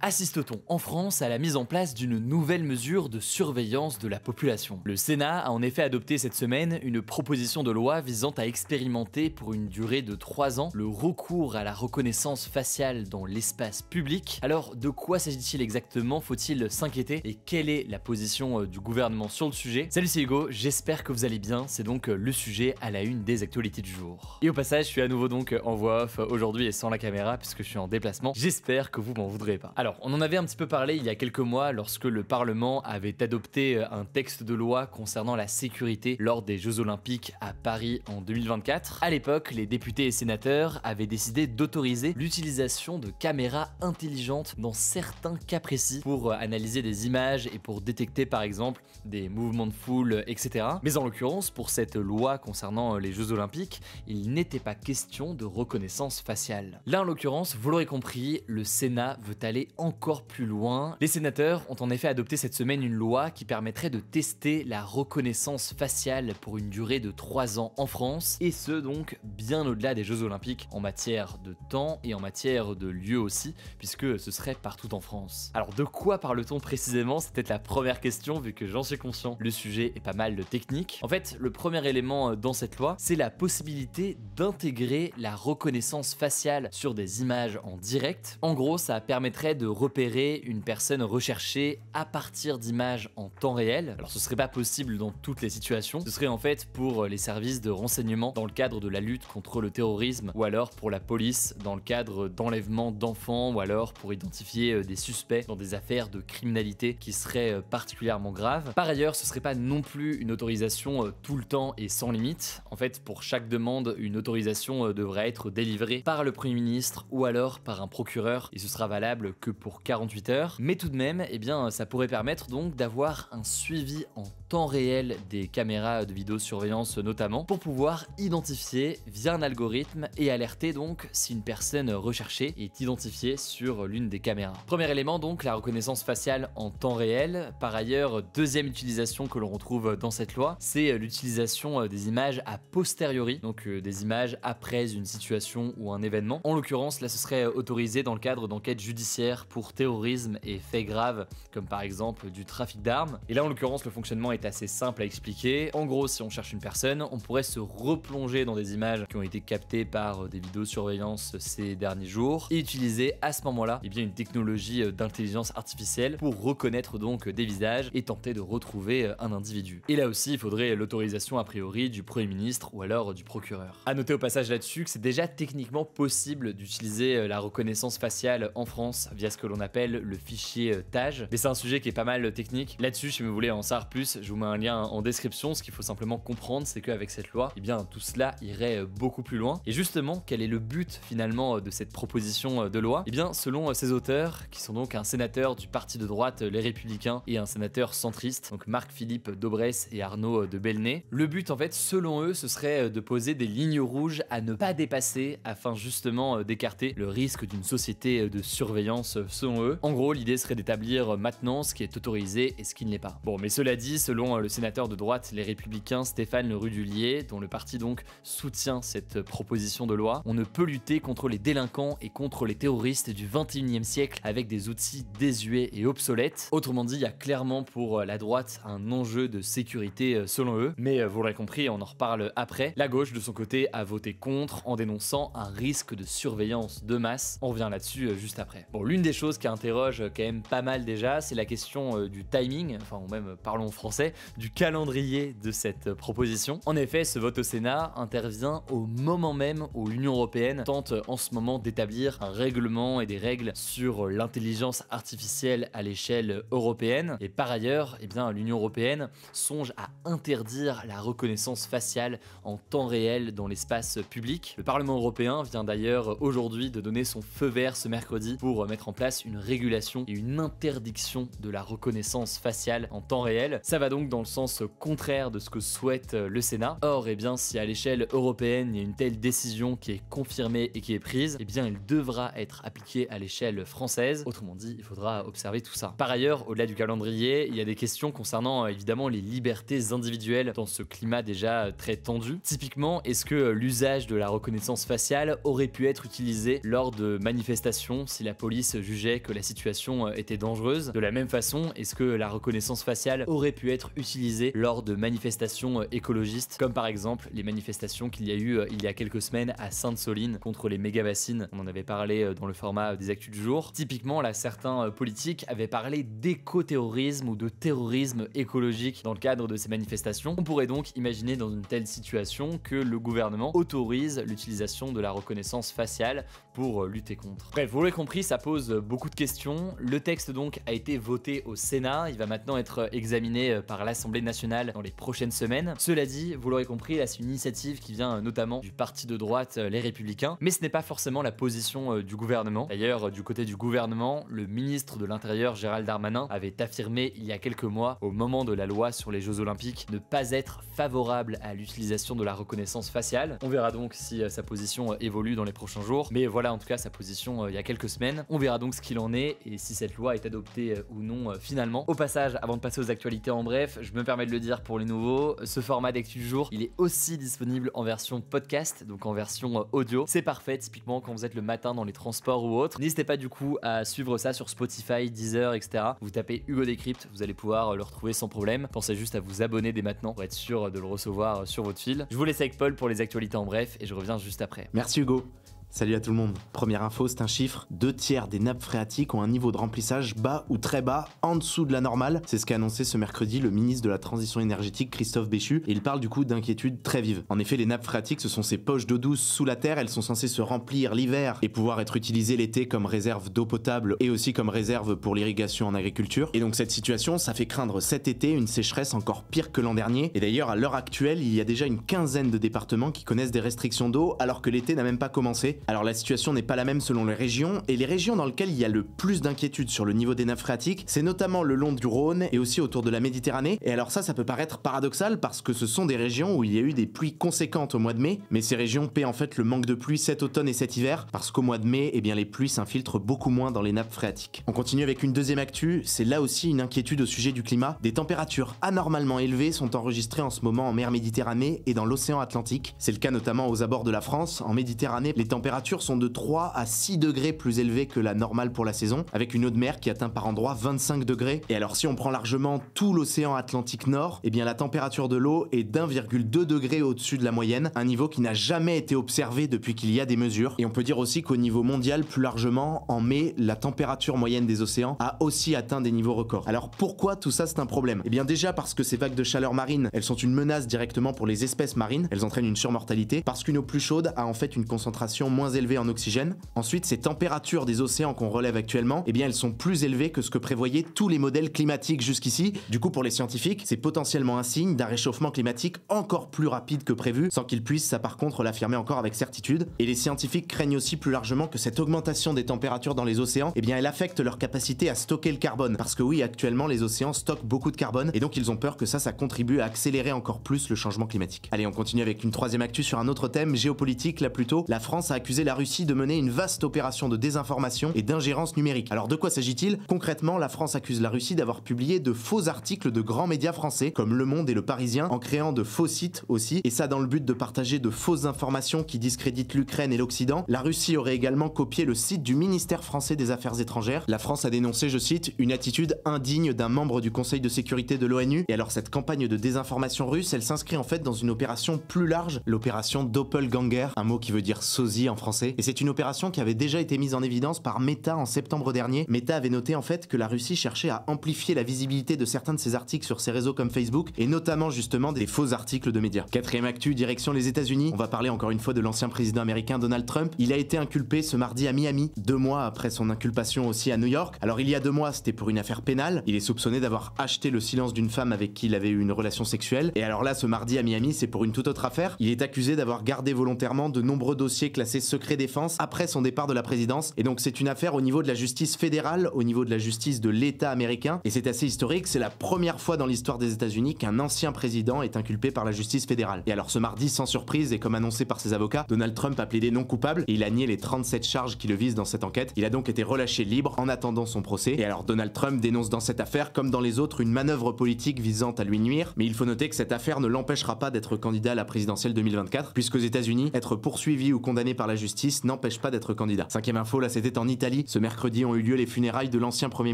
Assiste-t-on en France à la mise en place d'une nouvelle mesure de surveillance de la population? Le Sénat a en effet adopté cette semaine une proposition de loi visant à expérimenter pour une durée de 3 ans le recours à la reconnaissance faciale dans l'espace public. Alors de quoi s'agit-il exactement? Faut-il s'inquiéter? Et quelle est la position du gouvernement sur le sujet? Salut, c'est Hugo, j'espère que vous allez bien. C'est donc le sujet à la une des actualités du jour. Et au passage, je suis à nouveau donc en voix off aujourd'hui et sans la caméra puisque je suis en déplacement. J'espère que vous m'en voudrez pas. Alors, on en avait un petit peu parlé il y a quelques mois lorsque le Parlement avait adopté un texte de loi concernant la sécurité lors des Jeux Olympiques à Paris en 2024. À l'époque, les députés et sénateurs avaient décidé d'autoriser l'utilisation de caméras intelligentes dans certains cas précis pour analyser des images et pour détecter par exemple des mouvements de foule, etc. Mais en l'occurrence, pour cette loi concernant les Jeux Olympiques, il n'était pas question de reconnaissance faciale. Là, en l'occurrence, vous l'aurez compris, le Sénat veut aller encore plus loin. Les sénateurs ont en effet adopté cette semaine une loi qui permettrait de tester la reconnaissance faciale pour une durée de 3 ans en France, et ce donc bien au-delà des Jeux Olympiques en matière de temps et en matière de lieu aussi, puisque ce serait partout en France. Alors de quoi parle-t-on précisément? C'est peut-être la première question vu que j'en suis conscient. Le sujet est pas mal technique. En fait, le premier élément dans cette loi, c'est la possibilité d'intégrer la reconnaissance faciale sur des images en direct. En gros, ça permettrait de repérer une personne recherchée à partir d'images en temps réel. Alors ce serait pas possible dans toutes les situations, ce serait en fait pour les services de renseignement dans le cadre de la lutte contre le terrorisme, ou alors pour la police dans le cadre d'enlèvement d'enfants, ou alors pour identifier des suspects dans des affaires de criminalité qui seraient particulièrement graves. Par ailleurs, ce serait pas non plus une autorisation tout le temps et sans limite. En fait, pour chaque demande, une autorisation devrait être délivrée par le Premier ministre ou alors par un procureur, et ce sera valable que pour 48 heures. Mais tout de même, eh bien, ça pourrait permettre donc d'avoir un suivi en temps réel des caméras de vidéosurveillance notamment, pour pouvoir identifier via un algorithme et alerter donc si une personne recherchée est identifiée sur l'une des caméras. Premier élément donc, la reconnaissance faciale en temps réel. Par ailleurs, deuxième utilisation que l'on retrouve dans cette loi, c'est l'utilisation des images a posteriori, donc des images après une situation ou un événement. En l'occurrence, là ce serait autorisé dans le cadre d'enquêtes judiciaires pour terrorisme et faits graves, comme par exemple du trafic d'armes. Et là en l'occurrence, le fonctionnement est assez simple à expliquer. En gros, si on cherche une personne, on pourrait se replonger dans des images qui ont été captées par des vidéosurveillance ces derniers jours et utiliser à ce moment-là une technologie d'intelligence artificielle pour reconnaître donc des visages et tenter de retrouver un individu. Et là aussi, il faudrait l'autorisation a priori du Premier ministre ou alors du procureur. A noter au passage là-dessus que c'est déjà techniquement possible d'utiliser la reconnaissance faciale en France via ce que l'on appelle le fichier TAJ, mais c'est un sujet qui est pas mal technique. Là-dessus, si vous voulez en savoir plus, je vous mets un lien en description. Ce qu'il faut simplement comprendre, c'est qu'avec cette loi, tout cela irait beaucoup plus loin. Et justement, quel est le but finalement de cette proposition de loi? Selon ses auteurs, qui sont donc un sénateur du parti de droite Les Républicains et un sénateur centriste, donc Marc-Philippe Daubresse et Arnaud de Belenet, le but en fait, selon eux, ce serait de poser des lignes rouges à ne pas dépasser afin justement d'écarter le risque d'une société de surveillance selon eux. En gros, l'idée serait d'établir maintenant ce qui est autorisé et ce qui ne l'est pas. Bon, mais cela dit, selon le sénateur de droite Les Républicains Stéphane Le Rudulier, dont le parti donc soutient cette proposition de loi, on ne peut lutter contre les délinquants et contre les terroristes du 21e siècle avec des outils désuets et obsolètes. Autrement dit, il y a clairement pour la droite un enjeu de sécurité selon eux, mais vous l'aurez compris, on en reparle après. La gauche de son côté a voté contre en dénonçant un risque de surveillance de masse. On revient là-dessus juste après. Bon, l'une des choses qui interroge quand même pas mal déjà, c'est la question du timing, enfin ou même parlons français, du calendrier de cette proposition. En effet, ce vote au Sénat intervient au moment même où l'Union européenne tente en ce moment d'établir un règlement et des règles sur l'intelligence artificielle à l'échelle européenne. Et par ailleurs, l'Union européenne songe à interdire la reconnaissance faciale en temps réel dans l'espace public. Le Parlement européen vient d'ailleurs aujourd'hui de donner son feu vert ce mercredi pour mettre en place une régulation et une interdiction de la reconnaissance faciale en temps réel. Ça va donc dans le sens contraire de ce que souhaite le Sénat. Or, si à l'échelle européenne, il y a une telle décision qui est confirmée et qui est prise, elle devra être appliquée à l'échelle française. Autrement dit, il faudra observer tout ça. Par ailleurs, au-delà du calendrier, il y a des questions concernant évidemment les libertés individuelles dans ce climat déjà très tendu. Typiquement, est-ce que l'usage de la reconnaissance faciale aurait pu être utilisé lors de manifestations si la police jugeait jugeait que la situation était dangereuse. De la même façon, est-ce que la reconnaissance faciale aurait pu être utilisée lors de manifestations écologistes, comme par exemple les manifestations qu'il y a eu il y a quelques semaines à Sainte-Soline contre les méga-bassines. On en avait parlé dans le format des actus du jour. Typiquement, là, certains politiques avaient parlé d'éco-terrorisme ou de terrorisme écologique dans le cadre de ces manifestations. On pourrait donc imaginer dans une telle situation que le gouvernement autorise l'utilisation de la reconnaissance faciale pour lutter contre. Bref, vous l'avez compris, ça pose beaucoup de questions. Le texte donc a été voté au Sénat, il va maintenant être examiné par l'Assemblée nationale dans les prochaines semaines. Cela dit, vous l'aurez compris, là c'est une initiative qui vient notamment du parti de droite Les Républicains, mais ce n'est pas forcément la position du gouvernement. D'ailleurs, du côté du gouvernement, le ministre de l'Intérieur Gérald Darmanin avait affirmé il y a quelques mois, au moment de la loi sur les Jeux Olympiques, ne pas être favorable à l'utilisation de la reconnaissance faciale. On verra donc si sa position évolue dans les prochains jours, mais voilà en tout cas sa position il y a quelques semaines. On verra donc ce qu'il en est et si cette loi est adoptée ou non finalement. Au passage, avant de passer aux actualités en bref, je me permets de le dire pour les nouveaux, ce format d'actu du jour, il est aussi disponible en version podcast, donc en version audio. C'est parfait typiquement quand vous êtes le matin dans les transports ou autres. N'hésitez pas du coup à suivre ça sur Spotify, Deezer, etc. Vous tapez Hugo Décrypte, vous allez pouvoir le retrouver sans problème. Pensez juste à vous abonner dès maintenant pour être sûr de le recevoir sur votre fil. Je vous laisse avec Paul pour les actualités en bref et je reviens juste après. Merci Hugo. Salut à tout le monde. Première info, c'est un chiffre. 2/3 des nappes phréatiques ont un niveau de remplissage bas ou très bas, en dessous de la normale. C'est ce qu'a annoncé ce mercredi le ministre de la Transition énergétique Christophe Béchu, et il parle du coup d'inquiétudes très vives. En effet, les nappes phréatiques, ce sont ces poches d'eau douce sous la terre, elles sont censées se remplir l'hiver et pouvoir être utilisées l'été comme réserve d'eau potable et aussi comme réserve pour l'irrigation en agriculture. Et donc cette situation, ça fait craindre cet été une sécheresse encore pire que l'an dernier. Et d'ailleurs, à l'heure actuelle, il y a déjà une quinzaine de départements qui connaissent des restrictions d'eau alors que l'été n'a même pas commencé. Alors la situation n'est pas la même selon les régions, et les régions dans lesquelles il y a le plus d'inquiétude sur le niveau des nappes phréatiques, c'est notamment le long du Rhône et aussi autour de la Méditerranée. Et alors ça peut paraître paradoxal parce que ce sont des régions où il y a eu des pluies conséquentes au mois de mai, mais ces régions paient en fait le manque de pluie cet automne et cet hiver, parce qu'au mois de mai, eh bien les pluies s'infiltrent beaucoup moins dans les nappes phréatiques. On continue avec une deuxième actu, c'est là aussi une inquiétude au sujet du climat. Des températures anormalement élevées sont enregistrées en ce moment en mer Méditerranée et dans l'océan Atlantique. C'est le cas notamment aux abords de la France. En Méditerranée, les températures sont de 3 à 6 degrés plus élevées que la normale pour la saison, avec une eau de mer qui atteint par endroits 25 degrés. Et alors si on prend largement tout l'océan Atlantique Nord, eh bien la température de l'eau est d'1,2 degré au-dessus de la moyenne, un niveau qui n'a jamais été observé depuis qu'il y a des mesures. Et on peut dire aussi qu'au niveau mondial, plus largement, en mai, la température moyenne des océans a aussi atteint des niveaux records. Alors pourquoi tout ça c'est un problème? Eh bien déjà parce que ces vagues de chaleur marine, elles sont une menace directement pour les espèces marines, elles entraînent une surmortalité, parce qu'une eau plus chaude a en fait une concentration moins élevée en oxygène. Ensuite, ces températures des océans qu'on relève actuellement, eh bien elles sont plus élevées que ce que prévoyaient tous les modèles climatiques jusqu'ici. Du coup, pour les scientifiques, c'est potentiellement un signe d'un réchauffement climatique encore plus rapide que prévu, sans qu'ils puissent ça par contre l'affirmer encore avec certitude. Et les scientifiques craignent aussi plus largement que cette augmentation des températures dans les océans, eh bien elle affecte leur capacité à stocker le carbone. Parce que oui, actuellement les océans stockent beaucoup de carbone, et donc ils ont peur que ça contribue à accélérer encore plus le changement climatique. Allez, on continue avec une troisième actu sur un autre thème, géopolitique là plutôt. La France a accusé la Russie de mener une vaste opération de désinformation et d'ingérence numérique. Alors de quoi s'agit-il? Concrètement, la France accuse la Russie d'avoir publié de faux articles de grands médias français comme Le Monde et Le Parisien, en créant de faux sites aussi, et ça dans le but de partager de fausses informations qui discréditent l'Ukraine et l'Occident. La Russie aurait également copié le site du ministère français des Affaires étrangères. La France a dénoncé, je cite, une attitude indigne d'un membre du Conseil de sécurité de l'ONU. Et alors cette campagne de désinformation russe, elle s'inscrit en fait dans une opération plus large, l'opération Doppelganger, un mot qui veut dire sosie en français. Et c'est une opération qui avait déjà été mise en évidence par Meta en septembre dernier. Meta avait noté en fait que la Russie cherchait à amplifier la visibilité de certains de ses articles sur ses réseaux comme Facebook, et notamment justement des faux articles de médias. Quatrième actu, direction les États-Unis. On va parler encore une fois de l'ancien président américain Donald Trump. Il a été inculpé ce mardi à Miami, 2 mois après son inculpation aussi à New York. Alors il y a 2 mois, c'était pour une affaire pénale. Il est soupçonné d'avoir acheté le silence d'une femme avec qui il avait eu une relation sexuelle. Et alors là, ce mardi à Miami, c'est pour une toute autre affaire. Il est accusé d'avoir gardé volontairement de nombreux dossiers classés secret défense après son départ de la présidence. Et donc c'est une affaire au niveau de la justice fédérale, au niveau de la justice de l'État américain. Et c'est assez historique, c'est la première fois dans l'histoire des États-Unis qu'un ancien président est inculpé par la justice fédérale. Et alors ce mardi, sans surprise et comme annoncé par ses avocats, Donald Trump a plaidé non coupable et il a nié les 37 charges qui le visent dans cette enquête. Il a donc été relâché libre en attendant son procès. Et alors Donald Trump dénonce dans cette affaire, comme dans les autres, une manœuvre politique visant à lui nuire. Mais il faut noter que cette affaire ne l'empêchera pas d'être candidat à la présidentielle 2024, puisqu'aux États-Unis, être poursuivi ou condamné par la justice n'empêche pas d'être candidat. Cinquième info, là c'était en Italie. Ce mercredi ont eu lieu les funérailles de l'ancien Premier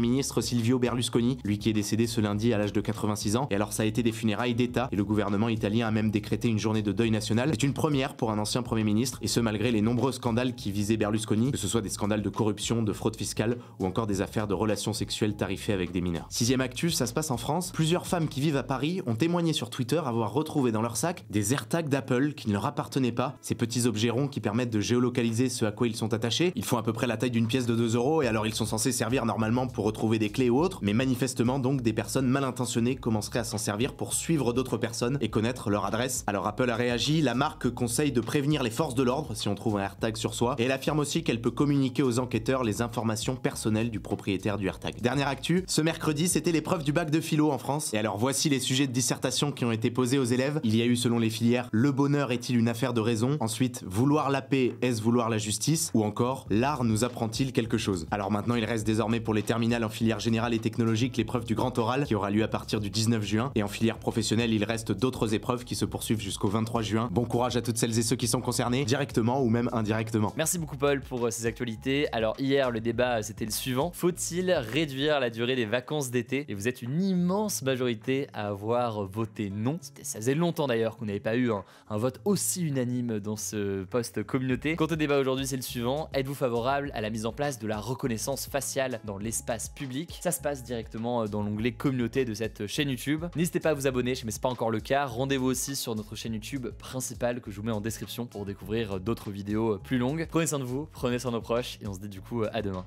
ministre Silvio Berlusconi, lui qui est décédé ce lundi à l'âge de 86 ans. Et alors ça a été des funérailles d'État et le gouvernement italien a même décrété une journée de deuil national. C'est une première pour un ancien Premier ministre et ce malgré les nombreux scandales qui visaient Berlusconi, que ce soit des scandales de corruption, de fraude fiscale ou encore des affaires de relations sexuelles tarifées avec des mineurs. Sixième actu, ça se passe en France. Plusieurs femmes qui vivent à Paris ont témoigné sur Twitter avoir retrouvé dans leur sac des AirTags d'Apple qui ne leur appartenaient pas. Ces petits objets ronds qui permettent de géolocaliser ce à quoi ils sont attachés. Ils font à peu près la taille d'une pièce de 2 € et alors ils sont censés servir normalement pour retrouver des clés ou autres, mais manifestement donc des personnes mal intentionnées commenceraient à s'en servir pour suivre d'autres personnes et connaître leur adresse. Alors Apple a réagi, la marque conseille de prévenir les forces de l'ordre si on trouve un AirTag sur soi et elle affirme aussi qu'elle peut communiquer aux enquêteurs les informations personnelles du propriétaire du AirTag. Dernière actu, ce mercredi c'était l'épreuve du bac de philo en France et alors voici les sujets de dissertation qui ont été posés aux élèves. Il y a eu selon les filières, le bonheur est-il une affaire de raison? Ensuite, vouloir la paix, est-ce vouloir la justice? Ou encore, l'art nous apprend-il quelque chose? Alors maintenant il reste désormais pour les terminales en filière générale et technologique l'épreuve du grand oral qui aura lieu à partir du 19 juin et en filière professionnelle il reste d'autres épreuves qui se poursuivent jusqu'au 23 juin. Bon courage à toutes celles et ceux qui sont concernés, directement ou même indirectement. Merci beaucoup Paul pour ces actualités. Alors hier le débat c'était le suivant, faut-il réduire la durée des vacances d'été? Et vous êtes une immense majorité à avoir voté non. Ça faisait longtemps d'ailleurs qu'on n'avait pas eu un vote aussi unanime dans ce post communauté. Quant au débat aujourd'hui c'est le suivant, êtes-vous favorable à la mise en place de la reconnaissance faciale dans l'espace public? Ça se passe directement dans l'onglet communauté de cette chaîne YouTube. N'hésitez pas à vous abonner, mais c'est pas encore le cas. Rendez-vous aussi sur notre chaîne YouTube principale que je vous mets en description pour découvrir d'autres vidéos plus longues. Prenez soin de vous, prenez soin de nos proches et on se dit du coup à demain.